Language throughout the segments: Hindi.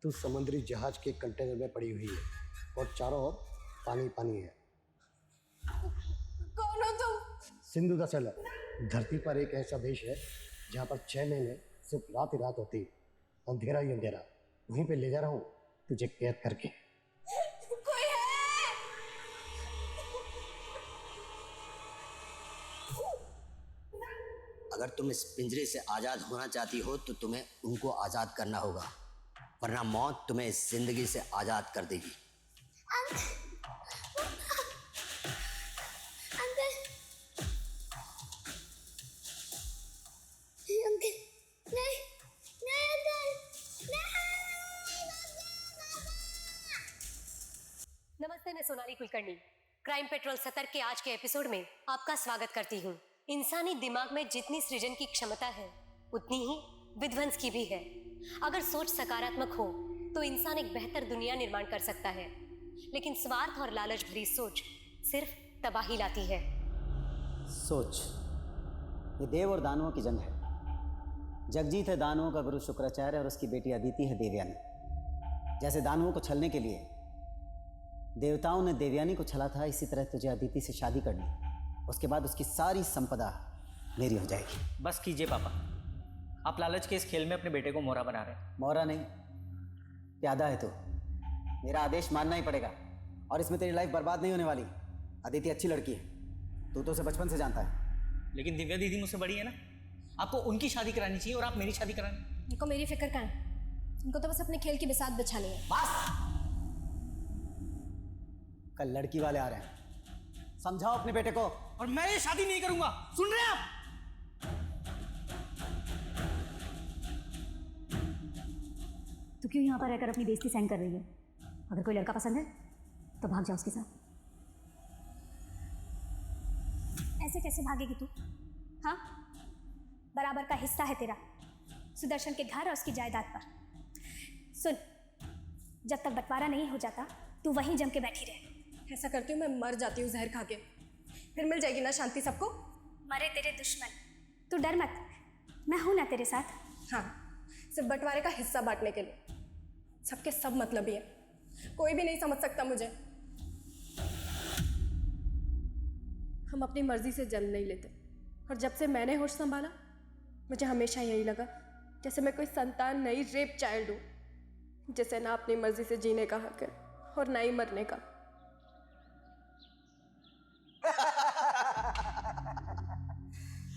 तू समुद्री जहाज के कंटेनर में पड़ी हुई है और चारों ओर पानी पानी है। कौन हो तुम? Sindhu the seller. धरती पर एक ऐसा देश है जहाँ पर 6 महीने सिर्फ रात ही रात होती, अंधेरा ही अंधेरा। वहीं पे ले जा रहा हूँ तुझे कैद करके। कोई है? अगर तुम इस पिंजरे से आजाद होना चाहती हो तो तुम्हें उनको आजाद करना होगा, वरना मौत तुम्हें इस जिंदगी से आजाद कर देगी। नमस्ते, मैं सोनाली कुलकर्णी क्राइम पेट्रोल सतर्क के आज के एपिसोड में आपका स्वागत करती हूँ। इंसानी दिमाग में जितनी सृजन की क्षमता है उतनी ही विध्वंस की भी है। अगर सोच सकारात्मक हो तो इंसान एक बेहतर दुनिया निर्माण कर सकता है, लेकिन स्वार्थ और लालच भरी सोच सिर्फ तबाही लाती है। सोच, ये देव और दानवों की जंग है। जगजीत है दानवों का गुरु शुक्राचार्य और उसकी बेटी अदिति है देवयानी। जैसे दानवों को छलने के लिए देवताओं ने देवयानी को छला था, इसी तरह तुझे अदिति से शादी करनी, उसके बाद उसकी सारी संपदा मेरी हो जाएगी। बस कीजिए पापा, आप लालच के इस खेल में अपने बेटे को मोहरा बना रहे हैं। मोहरा नहीं, प्यादा है तू। मेरा आदेश मानना ही पड़ेगा और इसमें तेरी लाइफ बर्बाद नहीं होने वाली। अदिति अच्छी लड़की है, तू तो उसे बचपन से जानता है। लेकिन दिव्या दीदी मुझसे बड़ी है ना, आपको उनकी शादी करानी चाहिए और आप मेरी शादी करानी। इनको मेरी फिक्र कहाँ है? इनको तो बस अपने खेल की बिसात बिछानी है। बस, कल लड़की वाले आ रहे हैं, समझाओ अपने बेटे को। और मैं ये शादी नहीं करूंगा, सुन रहे हैं आप? तू क्यों यहाँ पर रहकर अपनी बेइज्जती सहन कर रही है? अगर कोई लड़का पसंद है तो भाग जा उसके साथ। ऐसे कैसे भागेगी तू? हाँ, बराबर का हिस्सा है तेरा सुदर्शन के घर और उसकी जायदाद पर। सुन, जब तक बंटवारा नहीं हो जाता तू वहीं जम के बैठी रहे। ऐसा करती हूँ मैं मर जाती हूँ जहर खा के, फिर मिल जाएगी ना शांति सबको। मरे तेरे दुश्मन, तू डर मत, मैं हूं ना तेरे साथ। हाँ, सिर्फ बंटवारे का हिस्सा बांटने के लिए। सबके सब मतलबी हैं, कोई भी नहीं समझ सकता मुझे। हम अपनी मर्जी से जन्म नहीं लेते, और जब से मैंने होश संभाला मुझे हमेशा यही लगा जैसे मैं कोई संतान नहीं, रेप चाइल्ड हूँ, जिसे ना अपनी मर्जी से जीने का हक है और ना ही मरने का।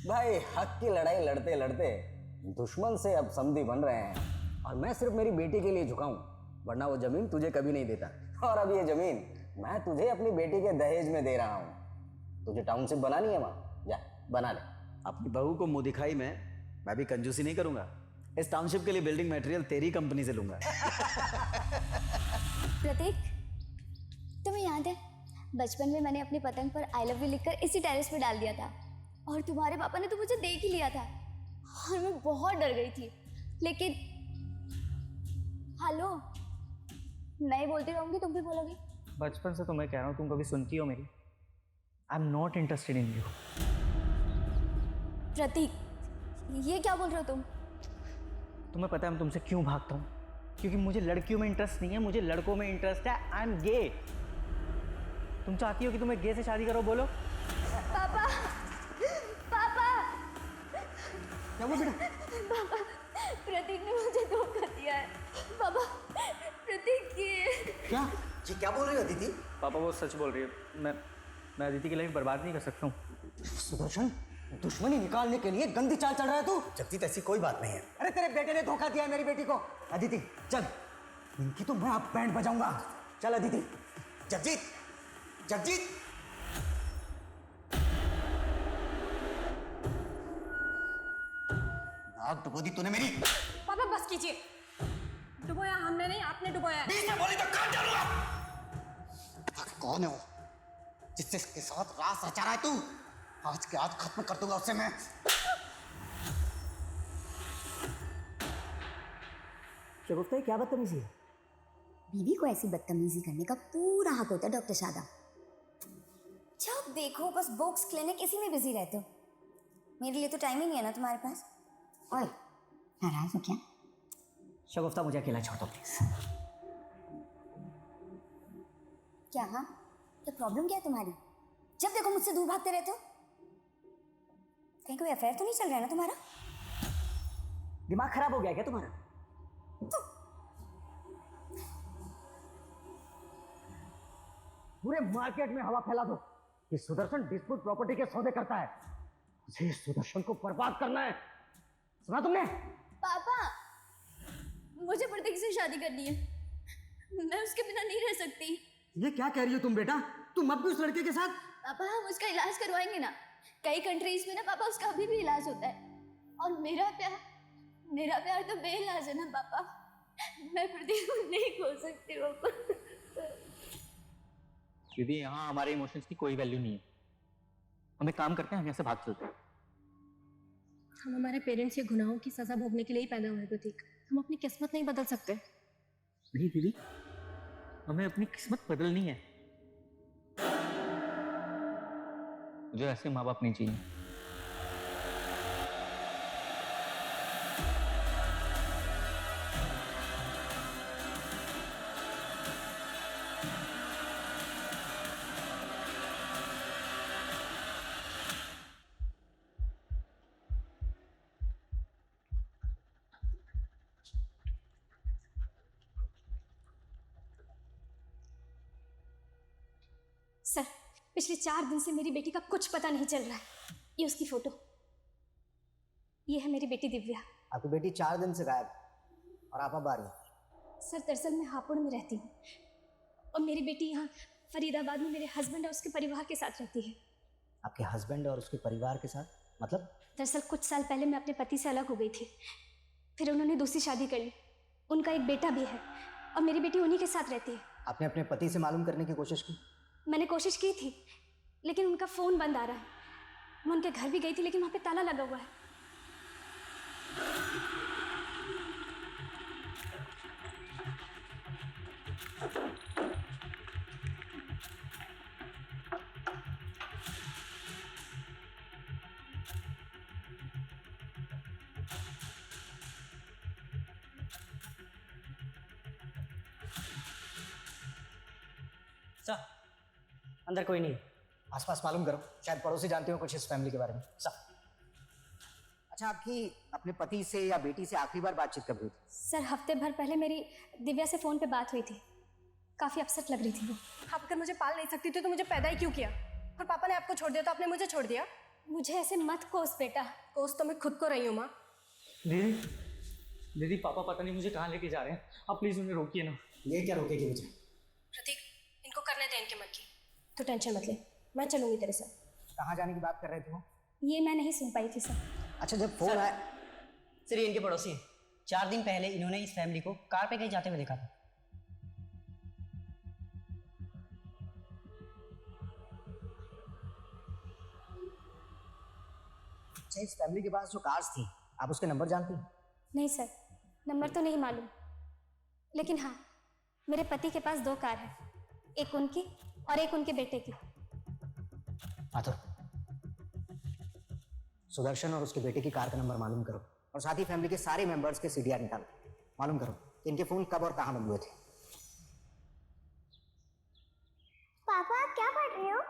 भाई, हक की लड़ाई लड़ते लड़ते दुश्मन से अब समधी बन रहे हैं, और मैं सिर्फ मेरी बेटी के लिए झुका हूं, वरना वो जमीन तुझे कभी नहीं देता। और अब ये जमीन मैं तुझे अपनी बेटी के दहेज में दे रहा हूं। तुझे टाउनशिप बनानी है वहां, जा बना ले। अपनी बहू को मुंह दिखाई में मैं भी कंजूसी नहीं करूंगा। इस टाउनशिप के लिए बिल्डिंग मटेरियल तेरी कंपनी से लूंगा। प्रतीक, तुम्हें याद है बचपन में मैंने अपनी पतंग पर आई लव यू लिखकर इसी टेरेस पे डाल दिया था, और तुम्हारे पापा ने तो मुझे देख ही लिया था और मैं बहुत डर गई थी। लेकिन हेलो, मैं ही बोलती रहूंगी, तुम भी बोलोगी। बचपन से तो मैं कह रहा हूँ, तुम कभी सुनती हो मेरी? I am not interested in you. Prateek, ये क्या बोल रहे हो तुम? तुम्हें पता है मैं तुमसे क्यों भागता हूँ? क्योंकि मुझे लड़कियों में इंटरेस्ट नहीं है, मुझे लड़कों में इंटरेस्ट है। I am gay. तुम चाहती हो कि तुम्हें गे से शादी करो? बोलो। पापा, पापा, क्या हुआ बेटा? पापा, प्रतीक ने मुझे धोखा दिया है। पापा, प्रतीक ये क्या बोल रही हो अदिति? पापा वो सच बोल रही है। मैं अदिति की लाइफ बर्बाद नहीं कर सकता हूँ। सुदर्शन, दुश्मनी निकालने के लिए गंदी चाल चल रहा है तू। जगजीत, ऐसी कोई बात नहीं है। अरे तेरे बेटे ने धोखा दिया है मेरी बेटी को। अदिति चल, इनकी तो मैं अब बैंड बजाऊंगा। चल अदिति। जगजीत, जगजीत, नाक डुबो दी तूने मेरी। पापा बस कीजिए, डुबोया हमने नहीं, आपने डुबोया। बीच में बोली तो काट डालूंगा। कौन है वो जिसके साथ रास रचा रहा है तू? आज के आज खत्म कर दूंगा उससे मैं। शगुफ्ता, क्या बदतमीजी है? बीवी को ऐसी बदतमीजी करने का पूरा हक होता है डॉक्टर शादा। जब देखो बस बुक्स, क्लिनिक, इसी में बिजी रहते हो। मेरे लिए तो टाइम ही नहीं है ना तुम्हारे पास। ओए, नाराज हो क्या? शगुफ्ता मुझे अकेला छोड़ दो प्लीज। क्या? हाँ, तो प्रॉब्लम क्या है तुम्हारी? जब देखो मुझसे दूर भागते रहते हो। कहीं कोई अफेयर तो नहीं चल रहा है ना तुम्हारा? दिमाग खराब हो गया क्या तुम्हारा? पूरे मार्केट में हवा फैला दो कि सुदर्शन डिस्प्यूट प्रॉपर्टी के सौदे करता है। मुझे इस सुदर्शन को बर्बाद करना है, सुना तुमने? पापा, मुझे प्रतीक से शादी करनी है। मैं उसके बिना नहीं रह सकती। ये क्या कह रही हो तुम बेटा? तुम अब भी उस लड़के के साथ? पापा, हम उसका इलाज करवाएंगे ना। कई कंट्रीज में ना पापा उसका अभी भी इलाज होता है। और मेरा प्यार तो बेइलाज है ना पापा। मैं प्रतीक को नहीं खो सकती पापा। दीदी, यहाँ हमारे इमोशंस की कोई वैल्यू नहीं है। हम एक काम करते हैं, हम यहाँ से भाग चलते हैं। हम हमारे पेरेंट्स के गुनाहों की सजा भोगने के लिए ही पैदा हुए प्रतीक। हम अपनी किस्मत नहीं बदल सकते। नहीं दीदी, हमें अपनी किस्मत बदलनी है। मुझे ऐसे माँ बाप नहीं चाहिए। सर, पिछले 4 दिन से मेरी बेटी का कुछ पता नहीं चल रहा है। ये उसकी फोटो, ये है मेरी बेटी दिव्या। आपकी बेटी 4 दिन से गायब और आप अब आ रही हैं। सर, दरअसल मैं हापुड़ में रहती हूँ और मेरी बेटी यहाँ फरीदाबाद में मेरे हस्बैंड और उसके परिवार के साथ रहती है। आपके हस्बैंड और उसके परिवार के साथ? मतलब? दरअसल कुछ साल पहले मैं अपने पति से अलग हो गई थी, फिर उन्होंने दूसरी शादी कर ली। उनका एक बेटा भी है और मेरी बेटी उन्हीं के साथ रहती है। आपने अपने पति से मालूम करने की कोशिश की? मैंने कोशिश की थी, लेकिन उनका फ़ोन बंद आ रहा है। मैं उनके घर भी गई थी, लेकिन वहाँ पे ताला लगा हुआ है। सर, अंदर कोई नहीं। आसपास मालूम करो, शायद पड़ोसी जानते हो कुछ इस फैमिली के बारे में। सर, अच्छा, आपकी अपने पति से या बेटी से आखिरी बार बातचीत कब हुई थी? सर, हफ्ते भर पहले मेरी दिव्या से फ़ोन पे बात हुई थी। काफ़ी अपसेट लग रही थी वो। आप अगर मुझे पाल नहीं सकती थी तो मुझे पैदा ही क्यों किया? और पापा ने आपको छोड़ दिया तो आपने मुझे छोड़ दिया। मुझे ऐसे मत कोस बेटा। कोस तो मैं खुद को रही हूँ माँ। दीदी, पापा पता नहीं मुझे कहाँ लेके जा रहे हैं। आप प्लीज उन्हें रोकिए ना। ये क्या रोकेगी मुझे? प्रतीक, इनको करने दे इनके मन की। तो टेंशन मत ले, मैं चलूँगी तेरे साथ। कहाँ जाने की बात कर रहे थे वो? ये मैं नहीं सुन पाई थी सर। अच्छा, जब फोन आया। सर, ये इनके पड़ोसी हैं। 4 दिन पहले इन्होंने इस फैमिली को कार पे कहीं जाते हुए देखा था। अच्छा, इस फैमिली के पास जो कार्स थी, आप उसके नंबर जानती हैं? नहीं सर, नंबर तो नहीं मालूम, लेकिन हाँ, मेरे पति के पास 2 कार है, एक उनकी और एक उनके बेटे की। तो सुदर्शन और उसके बेटे की कार का नंबर मालूम करो और साथ ही फैमिली के सारे मेंबर्स के सीडीआर निकालो। मालूम करो कि इनके फोन कब और कहाँ बंद हुए थे। पापा, आप क्या पढ़ रहे हो?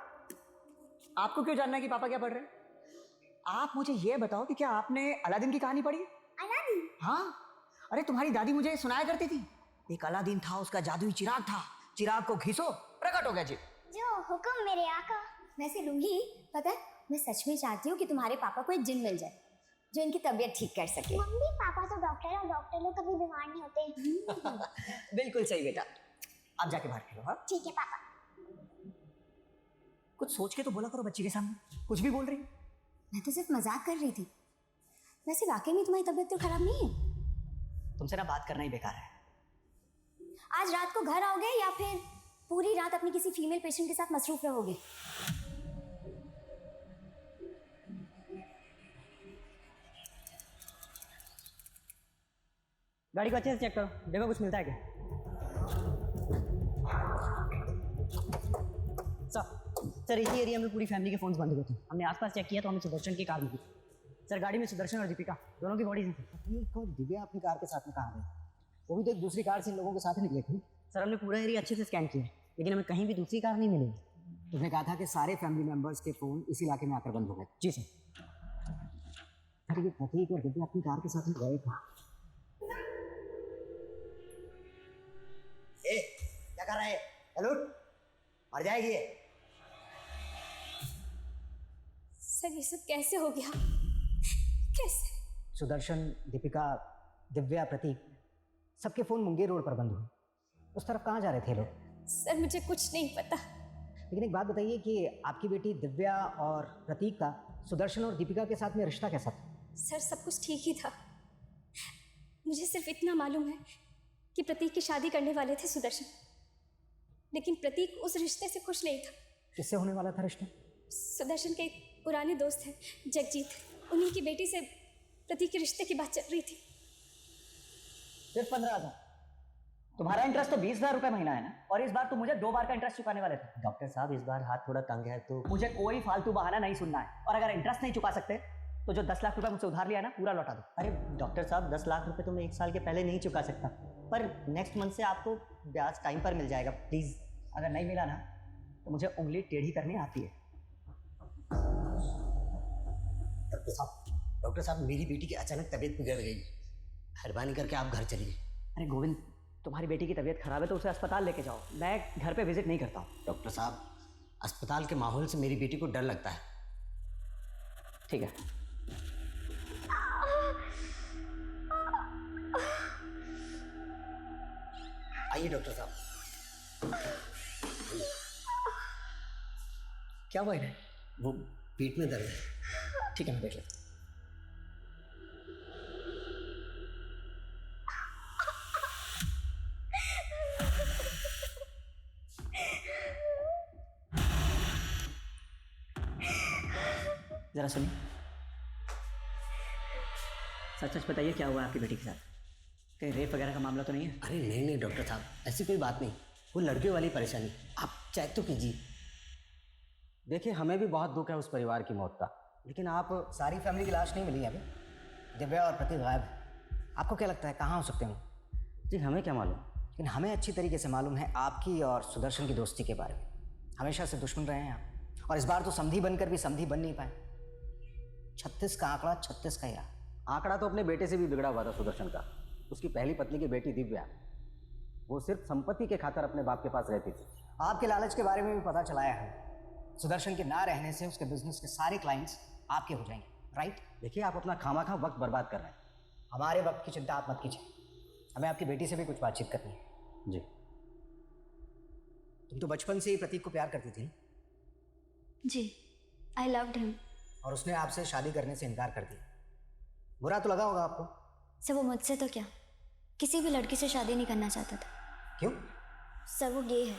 आपको क्यों जानना है कि पापा क्या पढ़ रहे हैं? आप मुझे ये बताओ कि क्या आपने अलादीन की कहानी पढ़ी? अलादीन? हाँ, अरे तुम्हारी दादी मुझे सुनाया करती थी। एक अलादीन था, उसका जादुई चिराग था, चिराग को घिसो प्रकट हो गया जी। जो हुक्म मेरे आका। वैसे लूंगी, पता है, मैं सच में चाहती हूँ कि तुम्हारे पापा को एक जिन मिल जाए जो इनकी तबीयत ठीक कर सके। मम्मी, पापा तो डॉक्टर है और डॉक्टर लोग कभी बीमार नहीं होते। बिल्कुल सही बेटा, आप जाके बाहर खेलो। हाँ, ठीक है पापा। कुछ सोच के तो बोला करो बच्ची के सामने, कुछ भी बोल रही। मैं तो सिर्फ मजाक कर रही थी। वैसे वाकई में तुम्हारी तबीयत तो खराब नहीं है? तुमसे ना बात करना ही बेकार है। आज रात को घर आओगे या फिर पूरी रात अपनी किसी फीमेल पेशेंट के साथ मसरूफ रहोगे? गाड़ी को अच्छे से चेक करो, देखो कुछ मिलता है क्या। सर, इसी एरिया में पूरी फैमिली के फोन्स बंद हुए थे। हमने आसपास चेक किया तो हमें सुदर्शन की कार मिली। सर, गाड़ी में सुदर्शन और दीपिका दोनों की बॉडी थी। ये कौन? दिव्या अपनी कार के साथ में कहाँ गई? वो भी तो एक दूसरी कार से इन लोगों के साथ ही निकले थे। सर हमने पूरा एरिया अच्छे से स्कैन किया है, लेकिन हमें कहीं भी दूसरी कार नहीं मिली। तुमने कहा था कि सारे फैमिली मेंबर्स के फ़ोन इस इलाके में आकर बंद हो गए। जी सर। अरे ये प्रतीक और दिव्या अपनी कार के साथ में गए थे। ए, क्या कर रहा है? हेलो, मर जाएगी ये। सर ये सब कैसे हो गया? कैसे? सुदर्शन, दीपिका, दिव्या, प्रतीक सबके फ़ोन मुंगेर रोड पर बंद हुए। उस तरफ कहाँ जा रहे थे लोग? सर मुझे कुछ नहीं पता। लेकिन एक बात बताइए कि आपकी बेटी दिव्या और प्रतीक का सुदर्शन और दीपिका के साथ में रिश्ता कैसा था? सर सब कुछ ठीक ही था। मुझे सिर्फ इतना मालूम है कि प्रतीक की शादी करने वाले थे सुदर्शन, लेकिन प्रतीक उस रिश्ते से खुश नहीं था। किससे होने वाला था रिश्ता? सुदर्शन के एक पुराने दोस्त हैं जगजीत, उन्हीं की बेटी से प्रतीक के रिश्ते की बात चल रही थी। सिर्फ 15,000? तुम्हारा इंटरेस्ट तो 20,000 रुपए महीना है ना, और इस बार तुम मुझे 2 बार का इंटरेस्ट चुकाने वाले थे। डॉक्टर साहब इस बार हाथ थोड़ा तंग है तो मुझे कोई फालतू बहाना नहीं सुनना है, और अगर इंटरेस्ट नहीं चुका सकते तो जो 10 लाख रुपए मुझसे उधार लिया है ना, पूरा लौटा दो। अरे डॉक्टर साहब 10 लाख रुपए तो मैं 1 साल के पहले नहीं चुका सकता, पर नेक्स्ट मंथ से आपको ब्याज टाइम पर मिल जाएगा, प्लीज़। अगर नहीं मिला ना तो मुझे उंगली टेढ़ी करनी आती है। डॉक्टर साहब मेरी बेटी की अचानक तबीयत बिगड़ गई, मेहरबानी करके आप घर चलिए। अरे गोविंद, तुम्हारी बेटी की तबीयत खराब है तो उसे अस्पताल लेके जाओ, मैं घर पे विजिट नहीं करता हूँ। डॉक्टर साहब अस्पताल के माहौल से मेरी बेटी को डर लगता है। ठीक है। आइए डॉक्टर साहब। क्या हुआ इन्हें? वो पेट में दर्द है। ठीक है मैं देख लेता हूँ। जरा सुनिए, सच सच बताइए क्या हुआ आपकी बेटी के साथ? कहीं रेप वगैरह का मामला तो नहीं है? अरे नहीं नहीं डॉक्टर साहब, ऐसी कोई बात नहीं, वो लड़कियों वाली परेशानी, आप चेक तो कीजिए। देखिए हमें भी बहुत दुख है उस परिवार की मौत का, लेकिन आप सारी फैमिली की लाश नहीं मिली है अभी। दिव्या और प्रतीक गायब है। आपको क्या लगता है कहाँ हो सकते हैं? जी हमें क्या मालूम, लेकिन हमें अच्छी तरीके से मालूम है आपकी और सुदर्शन की दोस्ती के बारे में। हमेशा से दुश्मन रहे हैं आप, और इस बार तो समधी बनकर भी समधी बन नहीं पाए। 36 का आंकड़ा 36 का ही रहा। आंकड़ा तो अपने बेटे से भी बिगड़ा हुआ था सुदर्शन का। उसकी पहली पत्नी की बेटी दिव्या, वो सिर्फ संपत्ति के खातिर अपने बाप के पास रहती थी। आपके लालच के बारे में भी पता चलाया है। सुदर्शन के ना रहने से उसके बिजनेस के सारे क्लाइंट्स आपके हो जाएंगे, राइट? देखिए आप अपना खामाखा वक्त बर्बाद कर रहे हैं। हमारे वक्त की चिंता आप मत कीजिए, हमें आपकी बेटी से भी कुछ बातचीत करनी है। जी। तुम तो बचपन से ही प्रतीक को प्यार करती थी, जी, आई लव्ड हिम। और उसने आपसे शादी करने से इनकार कर दिया। बुरा तो लगा होगा आपको? सर वो मुझसे तो क्या, किसी भी लड़की से शादी नहीं करना चाहता था। क्यों? सर वो गे है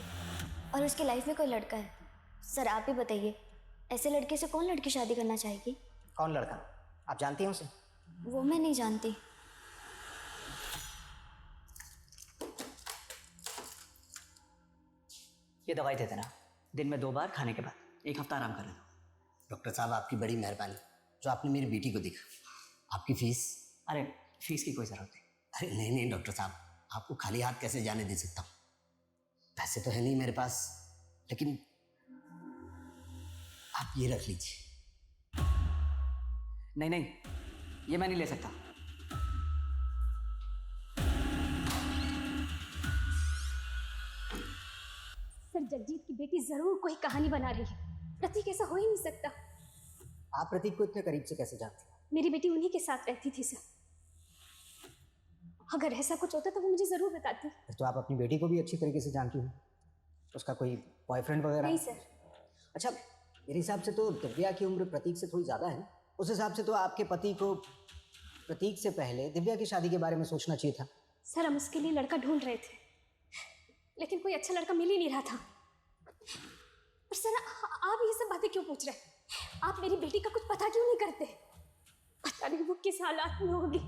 और उसकी लाइफ में कोई लड़का है। सर आप ही बताइए, ऐसे लड़के से कौन लड़की शादी करना चाहेगी? कौन लड़का? आप जानती हैं उसे? वो मैं नहीं जानती। ये दवाई दे देना, दिन में 2 बार खाने के बाद, 1 हफ्ता आराम कर लेना। डॉक्टर साहब आपकी बड़ी मेहरबानी जो आपने मेरी बेटी को देखा। आपकी फीस? अरे फीस की कोई ज़रूरत नहीं। अरे नहीं नहीं डॉक्टर साहब, आपको खाली हाथ कैसे जाने दे सकता हूँ। पैसे तो है नहीं मेरे पास, लेकिन आप ये रख लीजिए। नहीं नहीं, ये मैं नहीं ले सकता। सर जगजीत की बेटी जरूर कोई कहानी बना रही है। प्रतीक ऐसा हो ही नहीं सकता। आप प्रतीक को इतने करीब से कैसे जानती हैं? मेरी बेटी उन्हीं के साथ रहती थी सर। अगर ऐसा कुछ होता तो वो मुझे जरूर बताती। तो आप अपनी बेटी को भी अच्छी तरीके से जानती हो। उसका कोई बॉयफ्रेंड वगैरह? नहीं सर। अच्छा, मेरे हिसाब से तो दिव्या की उम्र प्रतीक से थोड़ी ज़्यादा है। उस हिसाब से तो आपके पति को प्रतीक से पहले दिव्या की शादी के बारे में सोचना चाहिए था। सर हम उसके लिए लड़का ढूंढ रहे थे, लेकिन कोई अच्छा लड़का मिल ही नहीं रहा था। और सर आप ये सब बातें क्यों पूछ रहे हैं? आप मेरी बेटी का कुछ पता क्यों नहीं करते? पता नहीं वो किस हालात में होगी।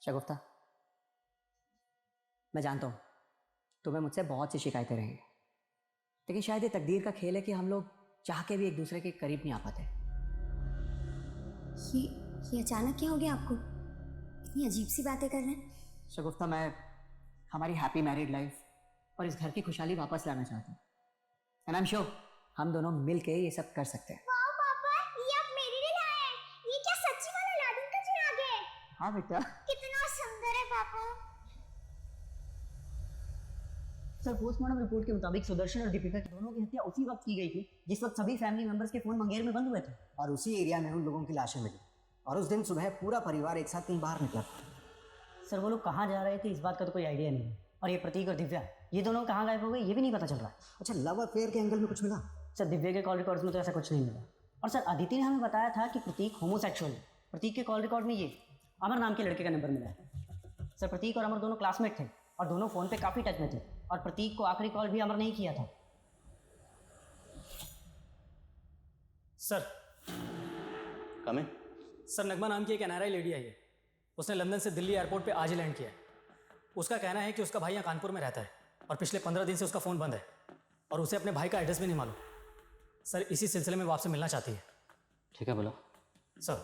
शगुफ्ता, मैं जानता हूँ तुम्हें मुझसे बहुत सी शिकायतें रहेंगी, लेकिन शायद ये तकदीर का खेल है कि हम लोग चाह के भी एक दूसरे के करीब नहीं आ पाते। ये अचानक क्या हो गया आपको? इतनी अजीब सी बातें कर रहे हैं। शगुफ्ता, मैं हमारी हैप्पी मैरिड लाइफ और इस घर की खुशहाली वापस लाना चाहता हूँ। एंड आई एम श्योर हम दोनों मिल के ये सब कर सकते हैं। वाह पापा, ये आप मेरे लिए लाए हैं। ये क्या सच्ची वाला अलादीन का चिराग है? हाँ बेटा। कितना सुंदर है पापा। सर, पोस्टमार्टम रिपोर्ट के मुताबिक सुदर्शन और दीपिका की दोनों की हत्या उसी वक्त की गई थी जिस वक्त सभी फैमिली मेंबर्स के फोन मंगेर में बंद हुए थे, और उसी एरिया में उन लोगों की लाशें मिली। और उस दिन सुबह पूरा परिवार एक साथ कहीं बाहर निकला था। सर, वो लोग कहाँ जा रहे थे इस बात का तो कोई आइडिया नहीं है। और ये प्रतीक और दिव्या, ये दोनों कहाँ गायब हो गए ये भी नहीं पता चल रहा। अच्छा, लव अफेयर के एंगल में कुछ मिला? सर, दिव्या के कॉल रिकॉर्ड्स में तो ऐसा कुछ नहीं मिला। और सर, अदिति ने हमें बताया था कि प्रतीक होमोसेक्सुअल है। प्रतीक के कॉल रिकॉर्ड में ये अमर नाम के लड़के का नंबर मिला है। सर, प्रतीक और अमर दोनों क्लासमेट थे और दोनों फ़ोन पे काफ़ी टच में थे। और प्रतीक को आखिरी कॉल भी अमर ने ही किया था। सर, कम सर नगमा नाम की एक एनआरआई लेडी आई है। उसने लंदन से दिल्ली एयरपोर्ट पे आज ही लैंड किया है। उसका कहना है कि उसका भाई यहाँ कानपुर में रहता है और पिछले 15 दिन से उसका फ़ोन बंद है और उसे अपने भाई का एड्रेस भी नहीं मालूम। सर, इसी सिलसिले में वो आपसे मिलना चाहती है। ठीक है, बोलो। सर,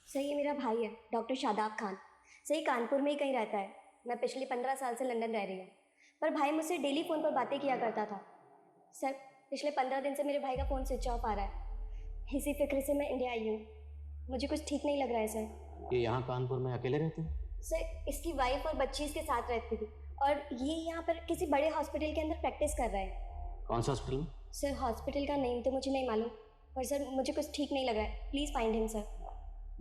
ये मेरा भाई है, डॉक्टर शादाब खान। सही कानपुर में ही कहीं रहता है। मैं पिछले 15 साल से लंदन रह रही हूँ, पर भाई मुझसे डेली फ़ोन पर बातें किया करता था। सर, पिछले 15 दिन से मेरे भाई का फ़ोन स्विच ऑफ आ रहा है। इसी फिक्र से मैं इंडिया आई हूँ। मुझे कुछ ठीक नहीं लग रहा है सर। ये यहाँ कानपुर में अकेले रहते हैं? सर, इसकी वाइफ और बच्ची इसके साथ रहती थी और ये यहाँ पर किसी बड़े हॉस्पिटल के अंदर प्रैक्टिस कर रहा है। कौन सा हॉस्पिटल में? सर, हॉस्पिटल का नेम तो मुझे नहीं मालूम, पर सर मुझे कुछ ठीक नहीं लग रहा है। Please find him sir.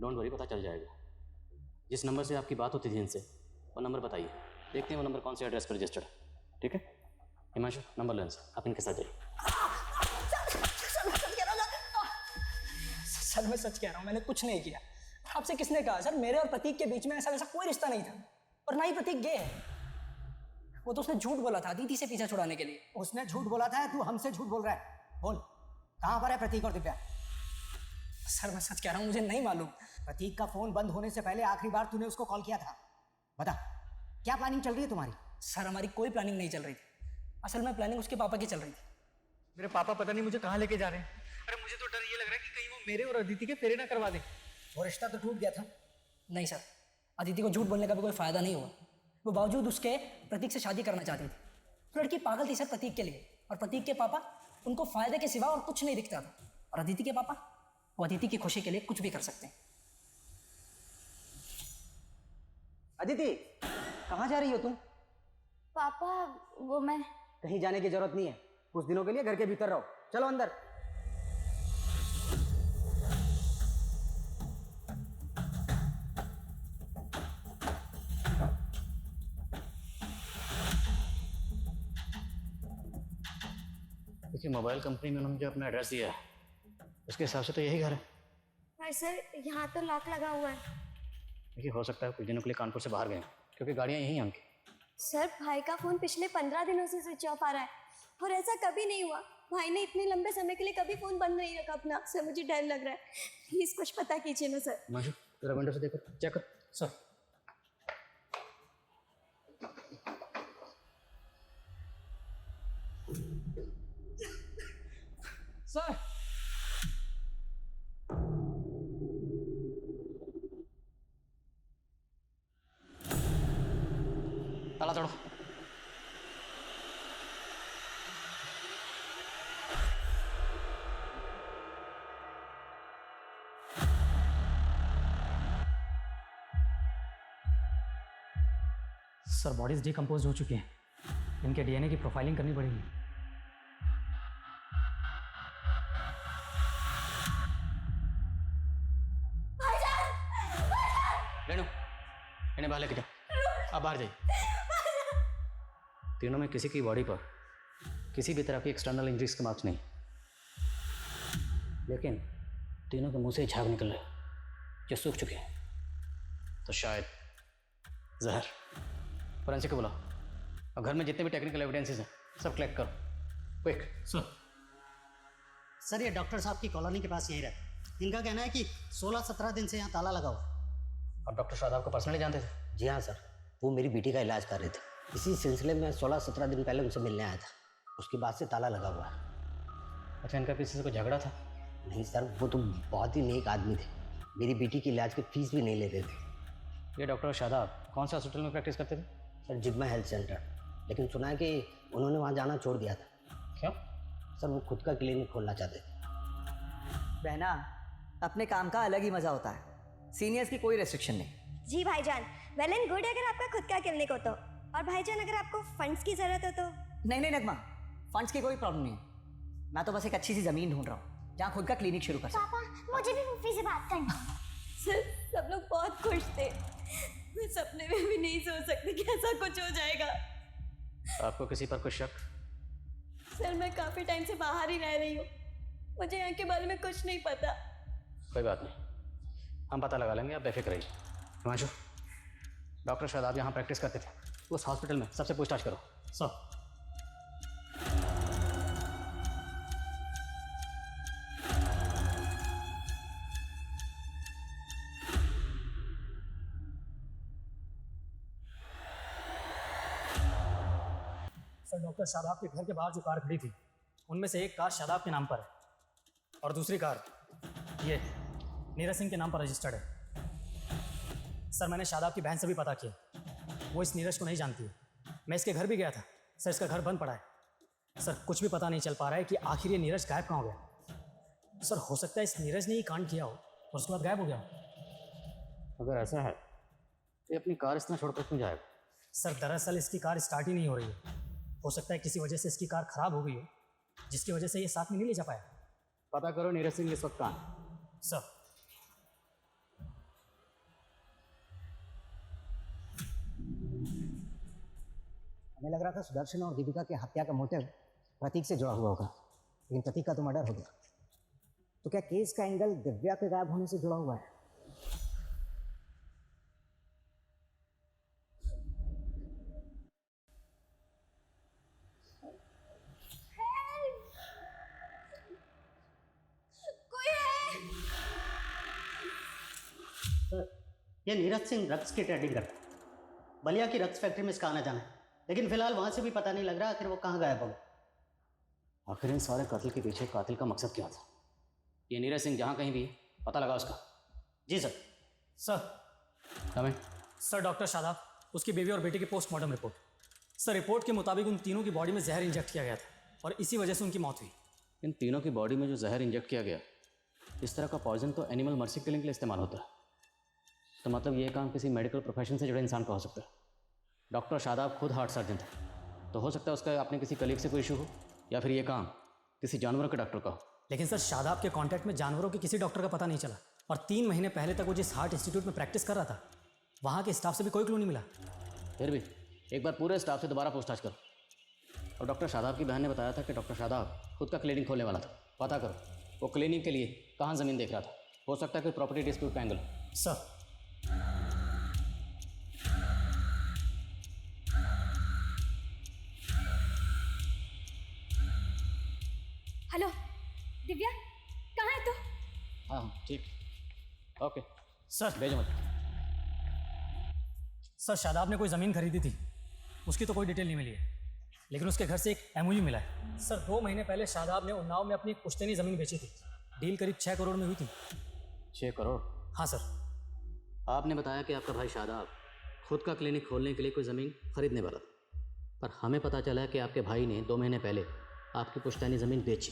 Don't worry, पता चल जाएगा। जिस नंबर से आपकी बात होती थी इनसे, वो नंबर बताइए। देखते हैं वो नंबर कौन से एड्रेस पर रजिस्टर्ड है। ठीक है हिमांशु, नंबर लें से आप इनके साथ जाइए। सर, मैं सच कह रहा हूँ, मैंने कुछ नहीं किया। आपसे किसने कहा? सर, मेरे और प्रतीक के बीच में ऐसा वैसा कोई रिश्ता नहीं था और ना ही प्रतीक गे है। वो तो उसने झूठ बोला था दीदी से पीछा छुड़ाने के लिए। उसने झूठ बोला था, तू हमसे झूठ बोल रहा है। बोल, कहाँ पर है प्रतीक और दिव्या? सर, मैं सच कह रहा हूँ, मुझे नहीं मालूम। प्रतीक का फोन बंद होने से पहले आखिरी बार तूने उसको कॉल किया था। बता, क्या प्लानिंग चल रही है तुम्हारी? सर, हमारी कोई प्लानिंग नहीं चल रही थी। असल में प्लानिंग उसके पापा की चल रही थी। मेरे पापा पता नहीं मुझे कहाँ लेके जा रहे हैं। अरे मुझे तो डर ये लग रहा है कि कहीं वो मेरे और अदिति के फेरे ना करवा दे। वो रिश्ता तो टूट गया था। नहीं सर, अदिति को झूठ बोलने का भी कोई फायदा नहीं हुआ। वो बावजूद उसके प्रतीक से शादी करना चाहती थी। लड़की पागल थी सर प्रतीक के लिए, और प्रतीक के पापा उनको फायदे के सिवा और कुछ नहीं दिखता था। और अदिति के पापा, वो अदिति की खुशी के लिए कुछ भी कर सकते हैं। अदिति, कहाँ जा रही हो तुम? पापा, वो मैं कहीं जाने की जरूरत नहीं है। कुछ दिनों के लिए घर के भीतर रहो। चलो अंदर। देखिए, मोबाइल कंपनी में उन्होंने मुझे अपना एड्रेस दिया है, उसके हिसाब से तो यही घर है। पर सर, यहाँ तो लॉक लगा हुआ है। देखिए, हो सकता है कुछ दिनों के लिए कानपुर से बाहर गए, क्योंकि गाड़ियाँ यहीं हैं उनकी। सर, भाई का फ़ोन पिछले 15 दिनों से स्विच ऑफ आ रहा है और ऐसा कभी नहीं हुआ। भाई ने इतने लंबे समय के लिए कभी फ़ोन बंद नहीं रखा अपना। सर, मुझे डर लग रहा है। प्लीज़ कुछ पता कीजिए ना सर। माशू, जरा विंडो से देखो, चेक कर। सर, सर, ताला तोड़ो। सर, बॉडीज डिकम्पोज हो चुकी हैं। इनके डीएनए की प्रोफाइलिंग करनी पड़ेगी। रेणु, इन्हें बाहर लेके जाओ। आप बाहर जाइए। तीनों में किसी की बॉडी पर किसी भी तरह की एक्सटर्नल इंजरीज के मार्क्स नहीं, लेकिन तीनों के मुंह से झाग निकल रहे जो सूख चुके हैं। तो शायद जहर। फोरेंसिक को बुलाओ और घर में जितने भी टेक्निकल एविडेंसेस हैं सब कलेक्ट करो, क्विक। सर, ये डॉक्टर साहब की कॉलोनी के पास यहीं रहते हैं। इनका कहना है कि 16-17 दिन से यहाँ ताला लगा हुआ। और डॉक्टर शादाब को पर्सनली जानते थे? जी हाँ सर, वो मेरी बेटी का इलाज कर रहे थे। इसी सिलसिले में 16-17 दिन पहले उनसे मिलने आया था। उसके बाद से ताला लगा हुआ है। अच्छा, इनका किसी से कोई झगड़ा था? नहीं सर, वो तो बहुत ही नेक आदमी थे, मेरी बेटी की इलाज की फीस भी नहीं लेते थे। ये डॉक्टर शादाब कौन सा हॉस्पिटल में प्रैक्टिस करते थे? सर जिग्मा हेल्थ सेंटर, लेकिन सुना है कि उन्होंने वहाँ जाना छोड़ दिया था। क्यों? सर वो खुद का क्लिनिक खोलना चाहते थे। बहना, अपने काम का अलग ही मजा होता है, सीनियर्स की कोई रेस्ट्रिक्शन नहीं। जी भाईजान, वेल एंड गुड अगर आपका खुद का क्लिनिक हो तो। और भाईजान अगर आपको फंड्स की जरूरत हो तो। नहीं नहीं नगमा, फंड्स की कोई प्रॉब्लम नहीं है। मैं तो बस एक अच्छी सी जमीन ढूंढ रहा हूँ जहाँ खुद का क्लिनिक शुरू कर सकूं। पापा, मुझे भी फूफी से बात करनी है। सर सब लोग बहुत खुश थे, मैं सपने में भी नहीं सोच सकती कि ऐसा कुछ हो जाएगा। आपको किसी पर कुछ शक? सर मैं काफी टाइम से बाहर ही रह रही हूँ, मुझे यहाँ के बारे में कुछ नहीं पता। कोई बात नहीं, हम पता लगा लेंगे, आप बेफिक्र रहिए। हिमांशु, डॉक्टर शादाब यहाँ प्रैक्टिस करते थे, उस हॉस्पिटल में सबसे पूछताछ करो। सर सर डॉक्टर शादाब के घर के बाहर जो कार खड़ी थी उनमें से एक कार शादाब के नाम पर है और दूसरी कार ये नीरज सिंह के नाम पर रजिस्टर्ड है। सर मैंने शादाब की बहन से भी पता किया, वो इस नीरज को नहीं जानती है। मैं इसके घर भी गया था सर, इसका घर बंद पड़ा है। सर कुछ भी पता नहीं चल पा रहा है कि आखिर ये नीरज गायब कहाँ हो गया। सर हो सकता है इस नीरज ने ही कांड किया हो और उसके बाद गायब हो गया हो। अगर ऐसा है तो ये अपनी कार इतना छोड़कर क्यों जाएगा? सर दरअसल इसकी कार स्टार्ट ही नहीं हो रही है, हो सकता है किसी वजह से इसकी कार खराब हो गई हो जिसकी वजह से ये साथ में नहीं ले जा पाया। पता करो नीरज सिंह इस वक्त कहाँ है। सर हमें लग रहा था सुदर्शन और दीपिका की हत्या का मोटिव प्रतीक से जुड़ा हुआ होगा, लेकिन प्रतीक का तो मर्डर हो गया। तो क्या केस का एंगल दिव्या के गायब होने से जुड़ा हुआ है? ये नीरज सिंह ड्रग्स की ट्रेडिंग करता है, बलिया की ड्रग्स फैक्ट्री में इसका आना जाना है, लेकिन फिलहाल वहां से भी पता नहीं लग रहा आखिर वो कहाँ गायब हो गया। आखिर इन सारे कत्ल के पीछे कातिल का मकसद क्या था? ये नीरज सिंह जहाँ कहीं भी है, पता लगा उसका। जी sir. Sir come in. Sir doctor Shadab, उसकी बेबी और बेटी की पोस्टमार्टम रिपोर्ट। सर रिपोर्ट के मुताबिक उन तीनों की बॉडी में जहर इंजेक्ट किया गया था और इसी वजह से उनकी मौत हुई। इन तीनों की बॉडी में जो जहर इंजेक्ट किया गया, इस तरह का पॉइजन तो एनिमल मर्सी किलिंग के लिए इस्तेमाल होता है। तो मतलब ये काम किसी मेडिकल प्रोफेशन से जुड़े इंसान का हो सकता है। डॉक्टर शादाब खुद हार्ट सर्जन थे, तो हो सकता है उसका अपने किसी कलीग से कोई इशू हो, या फिर ये काम किसी जानवरों के डॉक्टर का हो। लेकिन सर शादाब के कांटेक्ट में जानवरों के किसी डॉक्टर का पता नहीं चला, और 3 महीने पहले तक वो जिस हार्ट इंस्टीट्यूट में प्रैक्टिस कर रहा था वहाँ के स्टाफ से भी कोई क्लू नहीं मिला। फिर भी एक बार पूरे स्टाफ से दोबारा पूछताछ करो। और डॉक्टर शादाब की बहन ने बताया था कि डॉक्टर शादाब खुद का क्लिनिक खोलने वाला था, पता करो वो क्लिनिक के लिए कहाँ ज़मीन देख रहा था। हो सकता है कोई प्रॉपर्टी डिस्प्यूट का एंगल। सर हेलो दिव्या, कहाँ है तू? हाँ हाँ ठीक, ओके सर। भेजो मत। सर शादाब ने कोई ज़मीन खरीदी थी, उसकी तो कोई डिटेल नहीं मिली है, लेकिन उसके घर से एक एमओयू मिला है। सर 2 महीने पहले शादाब ने उन्नाव में अपनी एक पुश्तैनी ज़मीन बेची थी, डील करीब 6 करोड़ में हुई थी। 6 करोड़? हाँ सर। आपने बताया कि आपका भाई शादाब खुद का क्लिनिक खोलने के लिए कोई ज़मीन खरीदने वाला था, पर हमें पता चला कि आपके भाई ने 2 महीने पहले आपकी पुश्तैनी ज़मीन बेची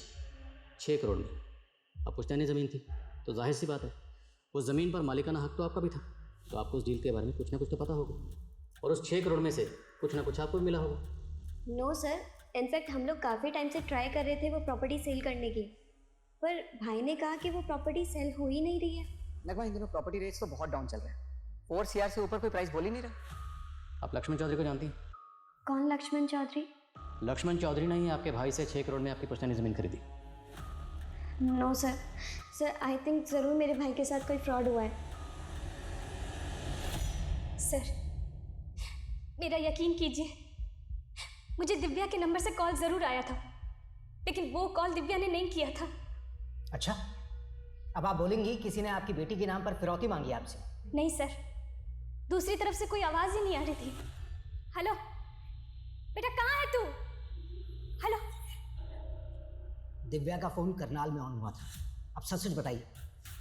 6 करोड़ में। अब पुश्तैनी ज़मीन थी तो जाहिर सी बात है उस ज़मीन पर मालिकाना हक तो आपका भी था, तो आपको उस डील के बारे में कुछ ना कुछ तो पता होगा, और उस 6 करोड़ में से कुछ ना कुछ आपको मिला होगा। नो सर, इनफैक्ट हम लोग काफ़ी टाइम से ट्राई कर रहे थे वो प्रॉपर्टी सेल करने की, पर भाई ने कहा कि वो प्रॉपर्टी सेल हो ही नहीं रही है। लगभग इन दिनों प्रॉपर्टी रेट्स तो बहुत डाउन चल रहे हैं, 4 CR से ऊपर कोई प्राइस बोल ही नहीं रहा। आप लक्ष्मण चौधरी को जानती हैं? कौन लक्ष्मण चौधरी? लक्ष्मण चौधरी ने ही आपके भाई से 6 करोड़ में आपकी पुश्तैनी ज़मीन खरीदी। No sir, sir I think ज़रूर मेरे भाई के साथ कोई फ्रॉड हुआ है। सर मेरा यकीन कीजिए, मुझे दिव्या के नंबर से कॉल ज़रूर आया था, लेकिन वो कॉल दिव्या ने नहीं किया था। अच्छा, अब आप बोलेंगी किसी ने आपकी बेटी के नाम पर फिरौती मांगी आपसे? नहीं सर, दूसरी तरफ से कोई आवाज़ ही नहीं आ रही थी। हेलो बेटा, कहाँ है तू? हेलो दिव्या का फ़ोन करनाल में ऑन हुआ था। अब सच सच बताइए,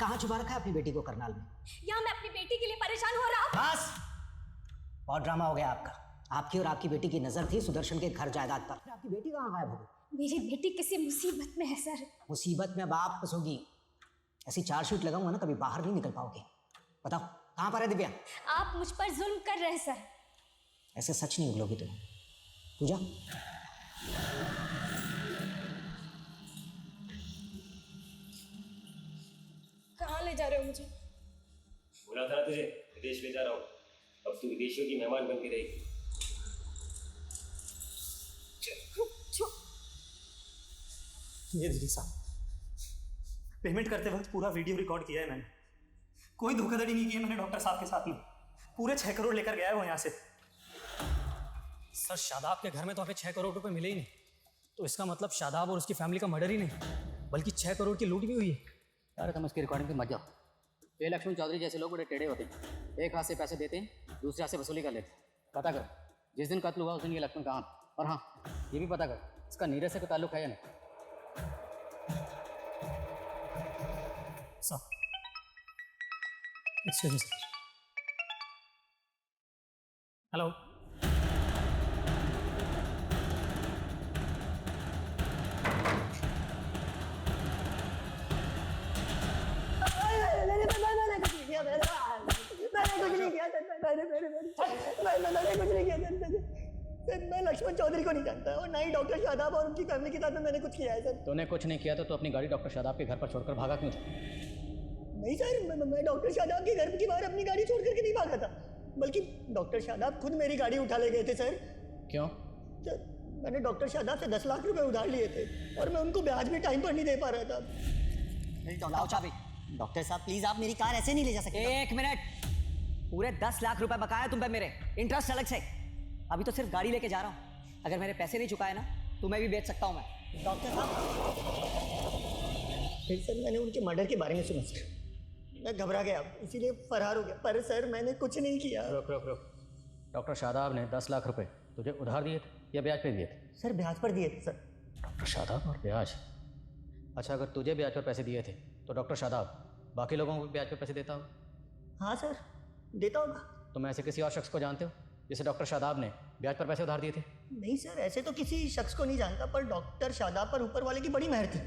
कहाँ छुपा रखा है अपनी बेटी को करनाल में? यहाँ मैं अपनी बेटी के लिए परेशान हो रहा हूँ। बस, बहुत ड्रामा हो गया आपका। आपकी और आपकी बेटी की नज़र थी सुदर्शन के घर जायदाद पर। आपकी बेटी कहाँ गायब हो गई? मेरी बेटी किसी मुसीबत में है सर। मुसीबत में अब आप फंसोगी। ऐसी चार्जशीट लगाऊंगा ना, कभी बाहर नहीं निकल पाओगे। बताओ कहाँ पर है दिव्या? आप मुझ पर जुल्म कर रहे हैं सर। ऐसे सच नहीं बोलोगी तुम। पूजा, कहाँ ले जा रहे हो मुझे? बोला था ना तुझे, विदेश ले जा रहा हूँ। अब तू विदेशियों की मेहमान बन के रहेगी। ये दीदी साहब, पेमेंट करते वक्त पूरा वीडियो रिकॉर्ड किया है मैंने। कोई धोखाधड़ी नहीं की है मैंने डॉक्टर साहब के साथ में। पूरे 6 करोड़ लेकर गया है वो यहाँ से। सर शादाब के घर में तो हमें 6 करोड़ रुपए मिले ही नहीं, तो इसका मतलब शादाब और उसकी फैमिली का मर्डर ही नहीं बल्कि 6 करोड़ की लूट भी हुई है। यार तुम उसकी रिकॉर्डिंग पे मत जाओ। ये लक्ष्मण चौधरी जैसे लोग बड़े टेढ़े होते हैं, एक हाथ से पैसे देते हैं, दूसरे हाथ से वसूली कर लेते हैं। पता कर जिस दिन कत्ल हुआ उस दिन ये लक्ष्मण कहाँ था। और हाँ, ये भी पता कर इसका नीरज से कोई ताल्लुक है या नहीं। Sir excuse me sir. Hello, मैं लक्ष्मण चौधरी को नहीं जानता और ना ही डॉक्टर शादाब और उनकी फैमिली के साथ में मैंने कुछ किया है सर। तूने कुछ नहीं किया तो तू अपनी गाड़ी डॉक्टर शादाब के घर पर छोड़कर भागा क्यों था? नहीं सर, मैं डॉक्टर शादाब के घर के बाहर अपनी गाड़ी छोड़ करके नहीं भागा था, बल्कि डॉक्टर शादाब खुद मेरी गाड़ी उठा ले गए थे सर। क्यों? सर मैंने डॉक्टर शादाब से 10 लाख रुपए उधार लिए थे और मैं उनको ब्याज भी टाइम पर नहीं दे पा रहा था। लाओ चाबी। डॉक्टर साहब प्लीज, आप मेरी कार ऐसे नहीं ले जा सकते। 1 मिनट, पूरे 10 लाख रुपए बकाया तुम पे मेरे, इंटरेस्ट अलग से। अभी तो सिर्फ गाड़ी लेके जा रहा हूँ, अगर मेरे पैसे नहीं चुकाए ना तो मैं भी बेच सकता हूँ। मैं डॉक्टर साहब, फिर सर मैंने उनके मर्डर के बारे में सुना सर, मैं घबरा गया इसीलिए फरार हो गया, पर सर मैंने कुछ नहीं किया। रुक रुक रुक, डॉक्टर शादाब ने 10 लाख रुपए तुझे उधार दिए थे या ब्याज पे दिए थे? सर ब्याज पर दिए थे सर। डॉक्टर शादाब और ब्याज? अच्छा, अगर तुझे ब्याज पर पैसे दिए थे तो डॉक्टर शादाब बाकी लोगों को भी ब्याज पर पैसे देता होगा? हाँ सर, देता होगा। तुम ऐसे किसी और शख्स को जानते हो जिसे डॉक्टर शादाब ने ब्याज पर पैसे उधार दिए थे? नहीं सर, ऐसे तो किसी शख्स को नहीं जानता, पर डॉक्टर शादाब पर ऊपर वाले की बड़ी मेहर थी।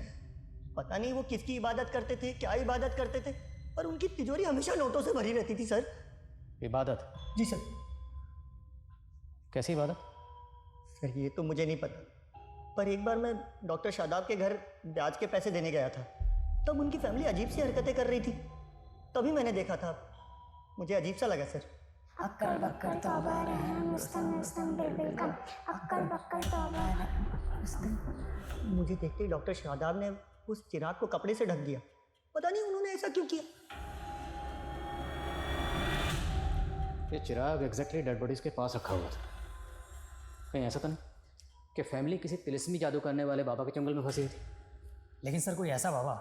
पता नहीं वो किसकी इबादत करते थे, क्या इबादत करते थे, पर उनकी तिजोरी हमेशा नोटों से भरी रहती थी सर। इबादत? जी सर। कैसी इबादत? सर ये तो मुझे नहीं पता, पर एक बार मैं डॉक्टर शादाब के घर ब्याज के पैसे देने गया था, तब उनकी फैमिली अजीब सी हरकतें कर रही थी, तभी मैंने देखा था। मुझे अजीब सा लगा सर। अक्कड़ बक्कड़ तौबा रहम मुस्तम मुस्तम बिल्बिल कम, अक्कड़ बक्कड़ तौबा रहम मुस्तम। मुझे देखते ही डॉक्टर शादाब ने उस चिराग को कपड़े से ढक दिया। पता नहीं उन्होंने ऐसा क्यों किया। ये चिराग एग्जैक्टली डेड बॉडीज के पास रखा हुआ था। कहीं ऐसा तो नहीं कि फैमिली किसी तिलिस्मी जादू करने वाले बाबा के जंगल में फंसी हुई थी? लेकिन सर कोई ऐसा बाबा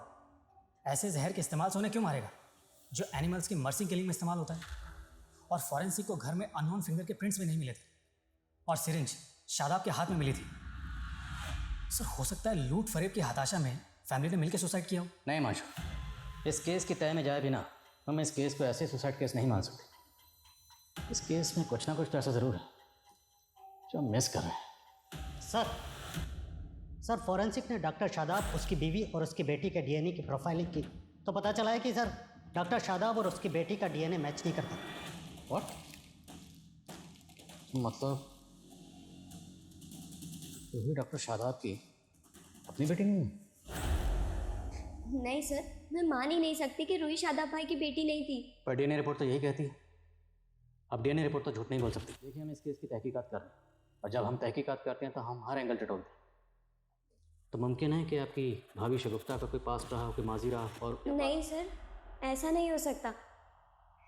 ऐसे जहर के इस्तेमाल से उन्हें क्यों मारेगा जो एनिमल्स की मर्सी किलिंग में इस्तेमाल होता है? और फॉरेंसिक को घर में अननोन फिंगर के प्रिंट्स भी नहीं मिले थे और सिरिंज शादाब के हाथ में मिली थी। सर हो सकता है लूट फरेब की हताशा में फैमिली ने मिलकर सुसाइड किया हो। नहीं माशू, इस केस की तय में जाए बिना हम इस केस को ऐसे सुसाइड केस नहीं मान सकते। इस केस में कुछ ना कुछ तो ऐसा ज़रूर है जो हम मिस कर रहे हैं। सर फॉरेंसिक ने डॉक्टर शादाब, उसकी बीवी और उसकी बेटी के डीएनए की प्रोफाइलिंग की तो पता चला है कि सर डॉक्टर शादाब और उसकी बेटी का डीएनए मैच नहीं करता। व्हाट? मतलब तो भी डॉक्टर शादाब की अपनी बेटी नहीं है? नहीं सर, मैं मान ही नहीं सकती कि रूही शादाब भाई की बेटी नहीं थी। पर डीएनए रिपोर्ट तो यही कहती है। अब डीएनए रिपोर्ट तो झूठ नहीं बोल सकती। देखिए, हम इस केस की तहकीकात कर रहे हैं और जब हम तहकीकात करते हैं तो हम हर एंगल टटोलते हैं। तो मुमकिन है कि आपकी भाभी शगुफ्ता का कोई पास्ट रहा, कोई माजी रहा और... नहीं सर, ऐसा नहीं हो सकता।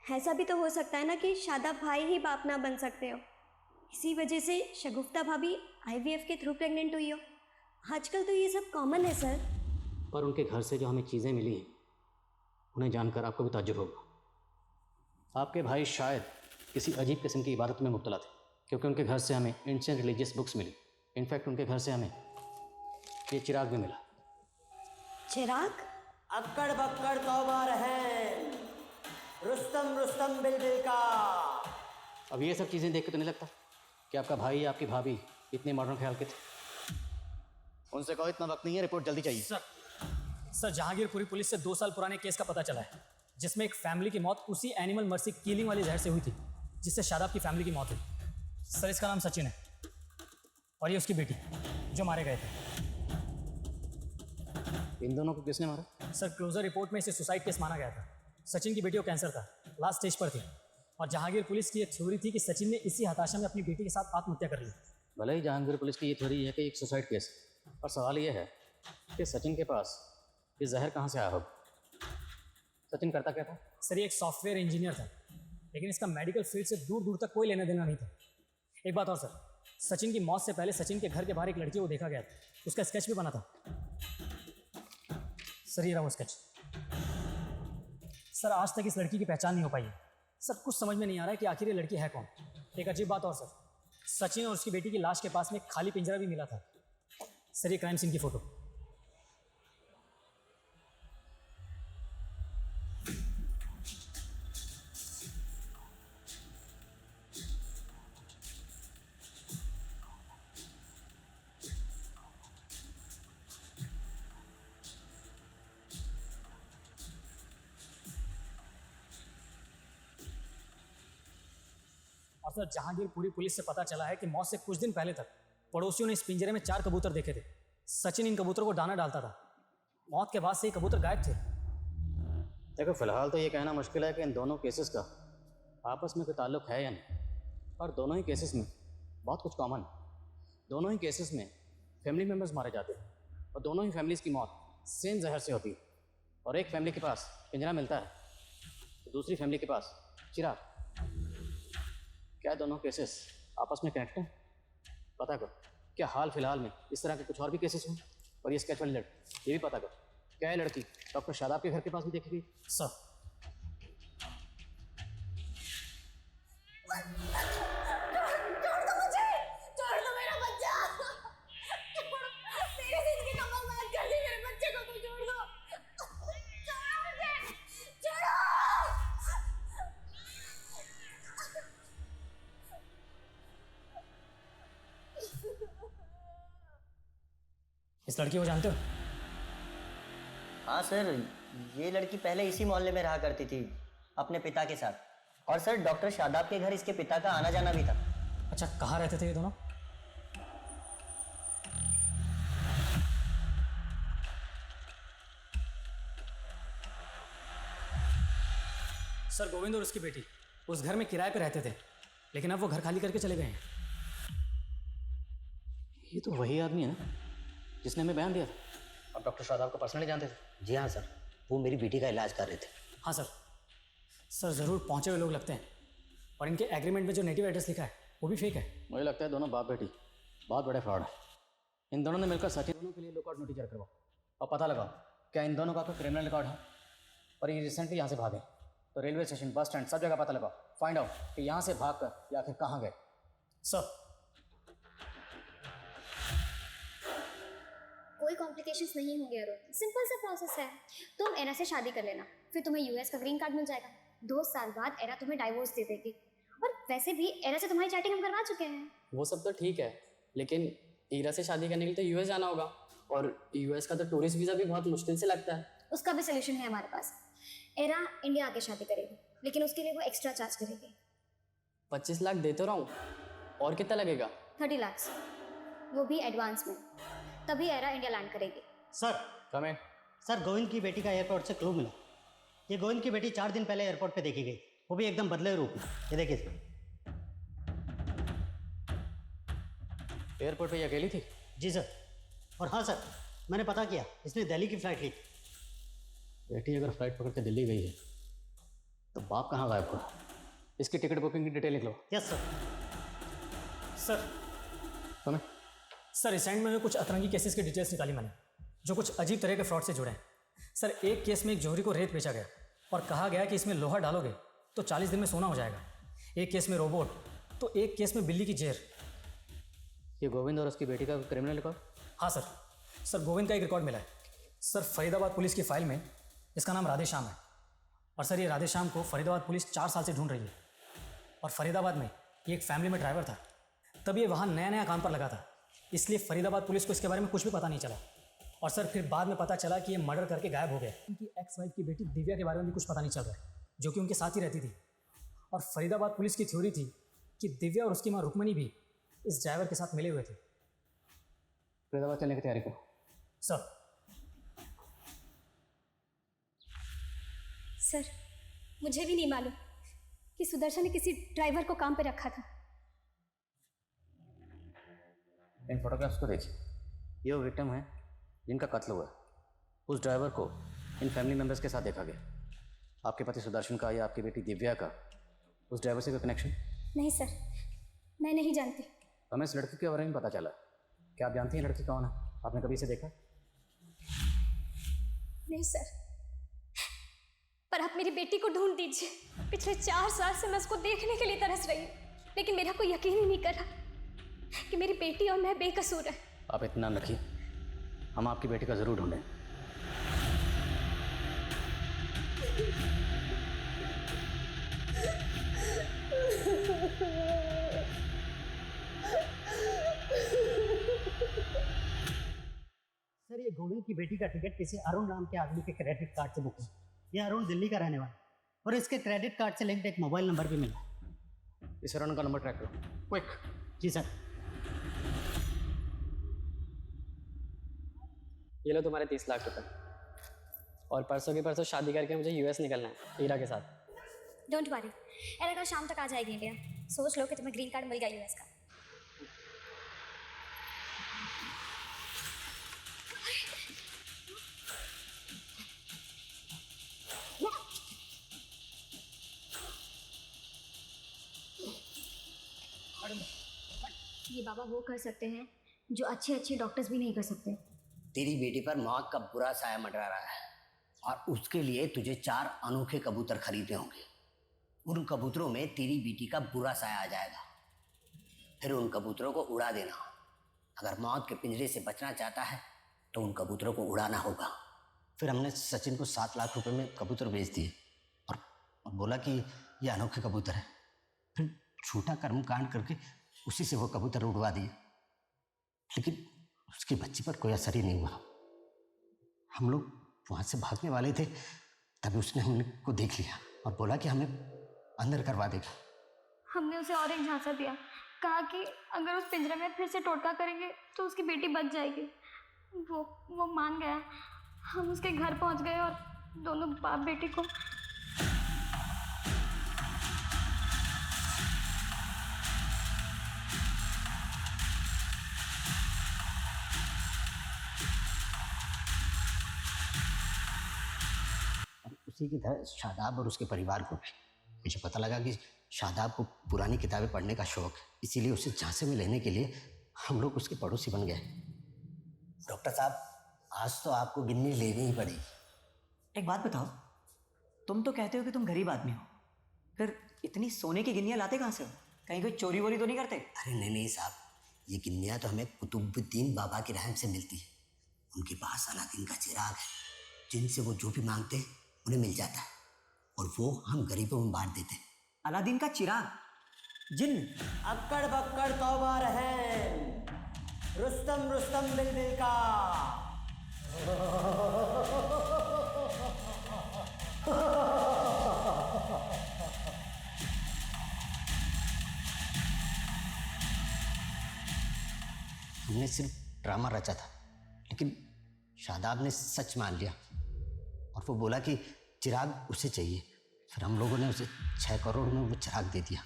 ऐसा भी तो हो सकता है ना कि शादाब भाई ही बाप ना बन सकते हो, इसी वजह से शगुफ्ता भाभी IVF के थ्रू प्रेग्नेंट हुई हो। आजकल तो ये सब कॉमन है सर। पर उनके घर से जो हमें चीज़ें मिली हैं उन्हें जानकर आपको भी ताज्जुब होगा। आपके भाई शायद किसी अजीब किस्म की इबादत में मुब्तला थे, क्योंकि उनके घर से हमें एंशिएंट रिलीजियस बुक्स मिली। इनफैक्ट उनके घर से हमें ये चिराग भी मिला चिराग, अक्कड़ बक्कड़ तौबा रहम, रुस्तम रुस्तम बिल का। अब ये सब चीज़ें देख के तो नहीं लगता कि आपका भाई या आपकी भाभी इतने मॉडर्न ख्याल के थे। उनसे कहो इतना वक्त नहीं है, रिपोर्ट जल्दी चाहिए। सर जहांगीरपुरी पुलिस से 2 साल पुराने केस का पता चला है जिसमें एक फैमिली की मौत उसी एनिमल मर्सी किलिंग वाली जहर से हुई थी जिससे शादाब की फैमिली की मौत हुई। सर इसका नाम सचिन है और ये उसकी बेटी जो मारे गए थे। इन दोनों को किसने मारा? सर क्लोजर रिपोर्ट में इसे सुसाइड केस माना गया था। सचिन की बेटी को कैंसर था, लास्ट स्टेज पर थी और जहांगीर पुलिस की ये थ्योरी थी कि सचिन ने इसी हताशा में अपनी बेटी के साथ आत्महत्या कर ली। भले ही जहांगीर पुलिस की ये थ्योरी है कि एक सुसाइड केस, पर सवाल ये है कि सचिन के पास ये जहर कहाँ से आया होगा? सचिन करता क्या था? सर ये एक सॉफ्टवेयर इंजीनियर था, लेकिन इसका मेडिकल फील्ड से दूर दूर तक कोई लेना देना नहीं था। एक बात और सर, सचिन की मौत से पहले सचिन के घर के बाहर एक लड़की को देखा गया था, उसका स्केच भी बना था। सर ये रहा वो स्केच। सर आज तक इस लड़की की पहचान नहीं हो पाई है। सर कुछ समझ में नहीं आ रहा है कि आखिर ये लड़की है कौन। एक अजीब बात और सर, सचिन और उसकी बेटी की लाश के पास में एक खाली पिंजरा भी मिला था। सर ये क्राइम सीन की फोटो। और सर जहांगीरपुरी पुलिस से पता चला है कि मौत से कुछ दिन पहले तक पड़ोसियों ने इस पिंजरे में 4 कबूतर देखे थे। सचिन इन कबूतरों को दाना डालता था। मौत के बाद से ये कबूतर गायब थे। देखो फिलहाल तो ये कहना मुश्किल है कि इन दोनों केसेस का आपस में कोई ताल्लुक है या नहीं, पर दोनों ही केसेस में बहुत कुछ कॉमन है। दोनों ही केसेस में फैमिली मेम्बर्स मारे जाते हैं और दोनों ही फैमिलीज़ की मौत सेम जहर से होती है। और एक फैमिली के पास पिंजरा मिलता है तो दूसरी फैमिली के पास चिराग। क्या दोनों केसेस आपस में कनेक्ट हैं? पता करो। क्या हाल फिलहाल में इस तरह के कुछ और भी केसेस हुए? और ये स्केच वाली लड़की, ये भी पता करो। क्या ये लड़की डॉक्टर शादाब के घर के पास भी देखी गई? सर छोड़ दो मुझे, छोड़ दो मेरा बच्चा, मेरी जिंदगी का बर्बाद कर दी, मेरे बच्चे को तो छोड़ दो, छोड़ो मुझे, छोड़ो। इस लड़की को जानते हो? हाँ सर, ये लड़की पहले इसी मोहल्ले में रहा करती थी अपने पिता के साथ। और सर डॉक्टर शादाब के घर इसके पिता का आना जाना भी था। अच्छा कहाँ रहते थे ये दोनों? सर गोविंद और उसकी बेटी उस घर में किराए पे रहते थे, लेकिन अब वो घर खाली करके चले गए हैं। ये तो वही आदमी है ना जिसने हमें बयान दिया था। अब डॉक्टर शादाब को पर्सनली जानते थे? जी हाँ सर, वो मेरी बेटी का इलाज कर रहे थे। हाँ सर, सर ज़रूर पहुँचे हुए लोग लगते हैं। और इनके एग्रीमेंट में जो नेटिव एड्रेस लिखा है वो भी फेक है। मुझे लगता है दोनों बाप बेटी बहुत बड़े फ्रॉड है। इन दोनों ने मिलकर सचिन दोनों के लिए लुकआउट नोटिस जारी करवाओ और पता लगाओ क्या इन दोनों का कोई क्रिमिनल रिकॉर्ड है। और ये रिसेंटली यहाँ से भागे, तो रेलवे स्टेशन, बस स्टैंड, सब जगह पता लगाओ, फाइंड आउट कि यहाँ से भाग कर या आखिर कहाँ गए। सर कोई कॉम्प्लिकेशंस नहीं होंगे अरुण, सिंपल सा प्रोसेस है। तुम एरा से शादी कर लेना, फिर तुम्हें यूएस का ग्रीन कार्ड मिल जाएगा। 2 साल बाद एरा तुम्हें डाइवोर्स दे देगी। और वैसे भी एरा से तुम्हारी चैटिंग हम करवा चुके हैं। वो सब तो ठीक है, लेकिन ईरा से शादी करने के लिए तो यूएस जाना होगा और यूएस का तो टूरिस्ट वीज़ा भी बहुत मुश्किल से लगता है। उसका भी सोल्यूशन है हमारे पास। एरा इंडिया आके शादी करेगी, लेकिन उसके लिए वो एक्स्ट्रा चार्ज करेगी। 25 लाख देते रहा हूँ, और कितना लगेगा? 30 लाख, वो भी एडवांस में। तभी एरा इंडिया लैंड करेगी। Sir come in. सर गोविंद की बेटी का एयरपोर्ट से क्लू मिला। ये गोविंद की बेटी 4 दिन पहले एयरपोर्ट पे देखी गई, वो भी एकदम बदले रूप में। ये देखिए एयरपोर्ट पे ये अकेली थी? जी सर। और हाँ सर, मैंने पता किया, इसने दिल्ली की फ्लाइट ली थी। बेटी अगर फ्लाइट पकड़ के दिल्ली गई है तो बाप कहाँ गायब हुआ? इसकी टिकट बुकिंग की डिटेल लिख लो। Yes sir. Sir come in. Sir recent में कुछ अतरंगी केसेस की डिटेल्स निकाली मैंने, जो कुछ अजीब तरह के फ्रॉड से जुड़े हैं। सर एक केस में एक जौहरी को रेत बेचा गया और कहा गया कि इसमें लोहा डालोगे तो 40 दिन में सोना हो जाएगा। एक केस में रोबोट, तो एक केस में बिल्ली की जेर। ये गोविंद और उसकी बेटी का क्रिमिनल रिकॉर्ड? हाँ सर। सर गोविंद का एक रिकॉर्ड मिला है, सर फरीदाबाद पुलिस की फाइल में इसका नाम राधेश्याम है। और सर ये राधेश्याम को फरीदाबाद पुलिस 4 साल से ढूंढ रही है। और फरीदाबाद में ये एक फैमिली में ड्राइवर था, तब ये वहाँ नया नया काम पर लगा था, इसलिए फरीदाबाद पुलिस को इसके बारे में कुछ भी पता नहीं चला। और सर फिर बाद में पता चला कि ये मर्डर करके गायब हो गया। उनकी एक्स वाइफ की बेटी दिव्या के बारे में भी कुछ पता नहीं चल रहा है, जो कि उनके साथ ही रहती थी। और फरीदाबाद पुलिस की थ्योरी थी कि दिव्या और उसकी माँ रुक्मणी भी इस ड्राइवर के साथ मिले हुए थे। फरीदाबाद चलने की तैयारी करो। सर सर मुझे भी नहीं मालूम कि सुदर्शन ने किसी ड्राइवर को काम पे रखा था। इन फोटोग्राफ्स को देखिए, ये वो विक्टिम है जिनका कत्ल हुआ। उस ड्राइवर को इन फैमिली मेंबर्स के साथ देखा गया। आपके पति सुदर्शन का या आपकी बेटी दिव्या का उस ड्राइवर से कोई कनेक्शन? नहीं सर, मैं नहीं जानती। हमें इस लड़की के बारे में पता चला। क्या आप जानती हैं लड़की कौन है? आपने कभी इसे देखा? नहीं सर, पर आप मेरी बेटी को ढूंढ दीजिए। पिछले 4 साल से मैं उसको देखने के लिए तरस रही हूँ, लेकिन मेरा कोई यकीन ही नहीं कर रहा कि मेरी बेटी और मैं बेकसूर है। आप इतना रखिए, हम आपकी बेटी का जरूर ढूंढें। सर ये गोविंद की बेटी का टिकट किसी अरुण नाम के आदमी के क्रेडिट कार्ड से बुक है। ये अरुण दिल्ली का रहने वाला है और इसके क्रेडिट कार्ड से लिंक्ड एक मोबाइल नंबर भी मिला। इस अरुण का नंबर ट्रैक करो, क्विक। जी सर। ये लो तुम्हारे 30 लाख रुपए। और परसों के परसों शादी करके मुझे यूएस निकलना है ईरा के साथ। डोंट वरी, एरा कल शाम तक आ जाएगी इंडिया। सोच लो कि तुम्हें ग्रीन कार्ड मिल गया यूएस का। ये बाबा वो कर सकते हैं जो अच्छे अच्छे डॉक्टर्स भी नहीं कर सकते। तेरी बेटी पर मौत का बुरा साया मंडरा रहा है और उसके लिए तुझे 4 अनोखे कबूतर खरीदने होंगे। उन कबूतरों में तेरी बेटी का बुरा साया आ जाएगा, फिर उन कबूतरों को उड़ा देना। अगर मौत के पिंजरे से बचना चाहता है तो उन कबूतरों को उड़ाना होगा। फिर हमने सचिन को 7 लाख रुपए में कबूतर बेच दिए और बोला कि ये अनोखे कबूतर है। फिर छोटा कर्मकांड करके उसी से वो कबूतर उड़वा दिए, लेकिन उसकी बच्ची पर कोई असर ही नहीं हुआ। हम लोग वहाँ से भागने वाले थे, तभी उसने हमको देख लिया और बोला कि हमें अंदर करवा देगा। हमने उसे और एक झांसा दिया, कहा कि अगर उस पिंजरे में फिर से टोटका करेंगे तो उसकी बेटी बच जाएगी। वो मान गया। हम उसके घर पहुँच गए और दोनों बाप बेटी को उसी की तरह शादाब और उसके परिवार को भी। मुझे पता लगा कि शादाब को पुरानी किताबें पढ़ने का शौक है, इसीलिए उसे झांसे में लेने के लिए हम लोग उसके पड़ोसी बन गए। डॉक्टर साहब, आज तो आपको गिन्नी लेनी ही पड़ेगी। एक बात बताओ, तुम तो कहते हो कि तुम गरीब आदमी हो, फिर इतनी सोने की गिन्नियाँ लाते कहाँ से हो? कहीं कोई चोरी वोरी तो नहीं करते? अरे नहीं साहब, ये गिन्नियाँ तो हमें कुतुबुद्दीन बाबा की रहम से मिलती है। उनके पास अलादीन का चिराग है, जिनसे वो जो भी मांगते हैं उन्हें मिल जाता है और वो हम गरीबों में बांट देते हैं। अलादीन का चिराग? जिन अक्कड़ बक्कड़ तौबा रहम, रुस्तम रुस्तम बिलबिल का। हमने सिर्फ ड्रामा रचा था, लेकिन शादाब ने सच मान लिया और वो बोला कि चिराग उसे चाहिए। फिर हम लोगों ने उसे 6 करोड़ में वो चिराग दे दिया,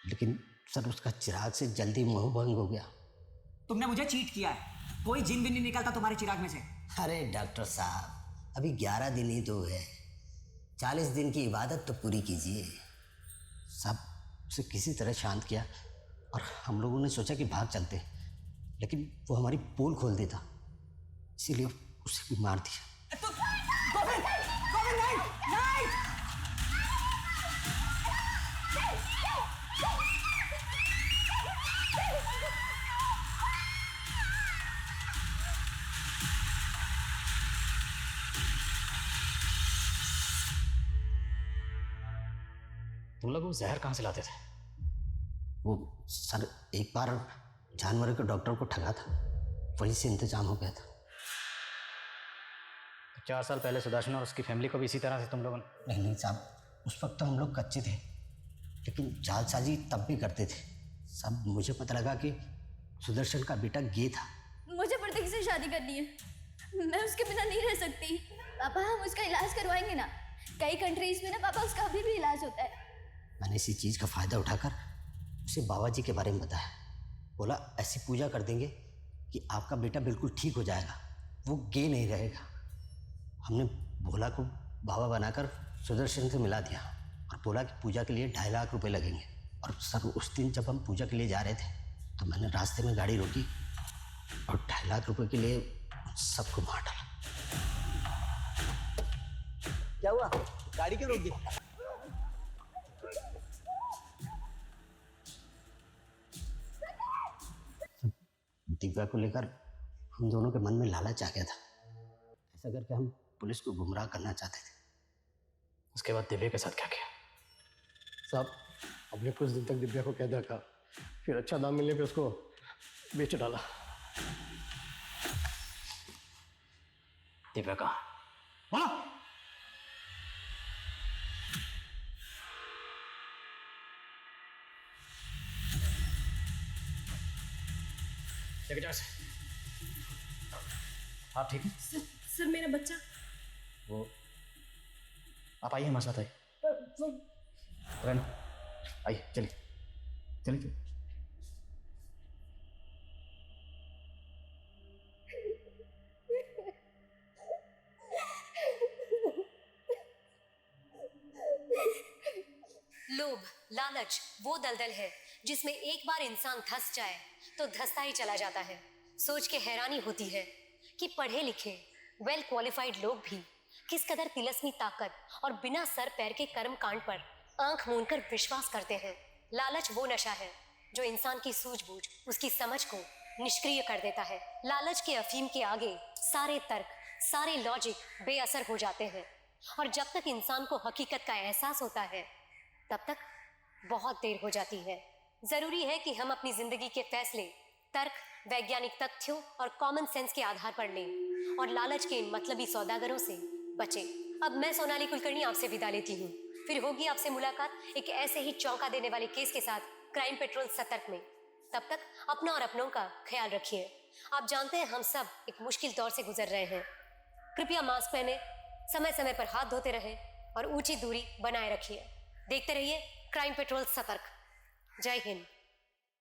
लेकिन सर उसका चिराग से जल्दी मोह भंग हो गया। तुमने मुझे चीट किया है, कोई जिन भी नहीं निकलता तुम्हारे चिराग में से। अरे डॉक्टर साहब, अभी 11 दिन ही तो है, 40 दिन की इबादत तो पूरी कीजिए। सब उसे किसी तरह शांत किया और हम लोगों ने सोचा कि भाग चलते, लेकिन वो हमारी पोल खोल देता, इसीलिए उसे भी मार दिया। तुम लोग वो जहर कहाँ से लाते थे? वो सर एक बार जानवरों के डॉक्टर को ठगा था, वहीं से इंतजाम हो गया था। 4 साल पहले सुदर्शन और उसकी फैमिली को भी इसी तरह से तुम लोगों ने? नहीं साहब, उस वक्त तो हम लोग कच्चे थे, लेकिन जालसाजी तब भी करते थे। सब मुझे पता लगा कि सुदर्शन का बेटा गे था। मुझे प्रतीक से शादी करनी है, मैं उसके बिना नहीं रह सकती। पापा हम उसका इलाज करवाएंगे ना, कई कंट्रीज में ना पापा उसका अभी भी इलाज होता है। मैंने इसी चीज़ का फ़ायदा उठाकर उसे बाबा जी के बारे में बताया। बोला ऐसी पूजा कर देंगे कि आपका बेटा बिल्कुल ठीक हो जाएगा, वो गे नहीं रहेगा। हमने भोला को बाबा बनाकर सुदर्शन से मिला दिया और बोला कि पूजा के लिए 2.5 लाख रुपए लगेंगे। और सर उस दिन जब हम पूजा के लिए जा रहे थे तो मैंने रास्ते में गाड़ी रोकी और 2.5 लाख रुपए के लिए सबको मार डाला। क्या हुआ? गाड़ी क्यों रोक दी? दिव्या को लेकर हम दोनों के मन में लालच आ गया था। ऐसा करके हम पुलिस को गुमराह करना चाहते थे। उसके बाद दिव्या के साथ क्या किया? साहब हमने कुछ दिन तक दिव्या को कैद रखा, फिर अच्छा दाम मिलने पे उसको बेच डाला। दिव्या कहाँ? बोला लेके जा से। आप ठीक हैं? सर मेरा बच्चा। वो आप आइए हमारे साथ, आइए। रेनो आइए, चलिए चलिए। लोभ, लालच वो दलदल है जिसमें एक बार इंसान धंस जाए तो धंसता ही चला जाता है। सोच के हैरानी होती है कि पढ़े लिखे वेल क्वालिफाइड लोग भी किस कदर तिलस्मी ताकत और बिना सर पैर के कर्म कांड पर आंख मूंदकर विश्वास करते हैं। लालच वो नशा है जो इंसान की सूझबूझ, उसकी समझ को निष्क्रिय कर देता है। लालच के अफीम के आगे सारे तर्क, सारे लॉजिक बेअसर हो जाते हैं और जब तक इंसान को हकीकत का एहसास होता है तब तक बहुत देर हो जाती है। जरूरी है कि हम अपनी जिंदगी के फैसले तर्क, वैज्ञानिक तथ्यों और कॉमन सेंस के आधार पर लें और लालच के इन मतलबी सौदागरों से बचें। अब मैं सोनाली कुलकर्णी आपसे विदा लेती हूँ। फिर होगी आपसे मुलाकात एक ऐसे ही चौंका देने वाले केस के साथ क्राइम पेट्रोल सतर्क में। तब तक अपना और अपनों का ख्याल रखिए। आप जानते हैं हम सब एक मुश्किल दौर से गुजर रहे हैं। कृपया मास्क पहने, समय समय पर हाथ धोते रहें और ऊंची दूरी बनाए रखिए। देखते रहिए क्राइम पेट्रोल सतर्क। जय हिंद।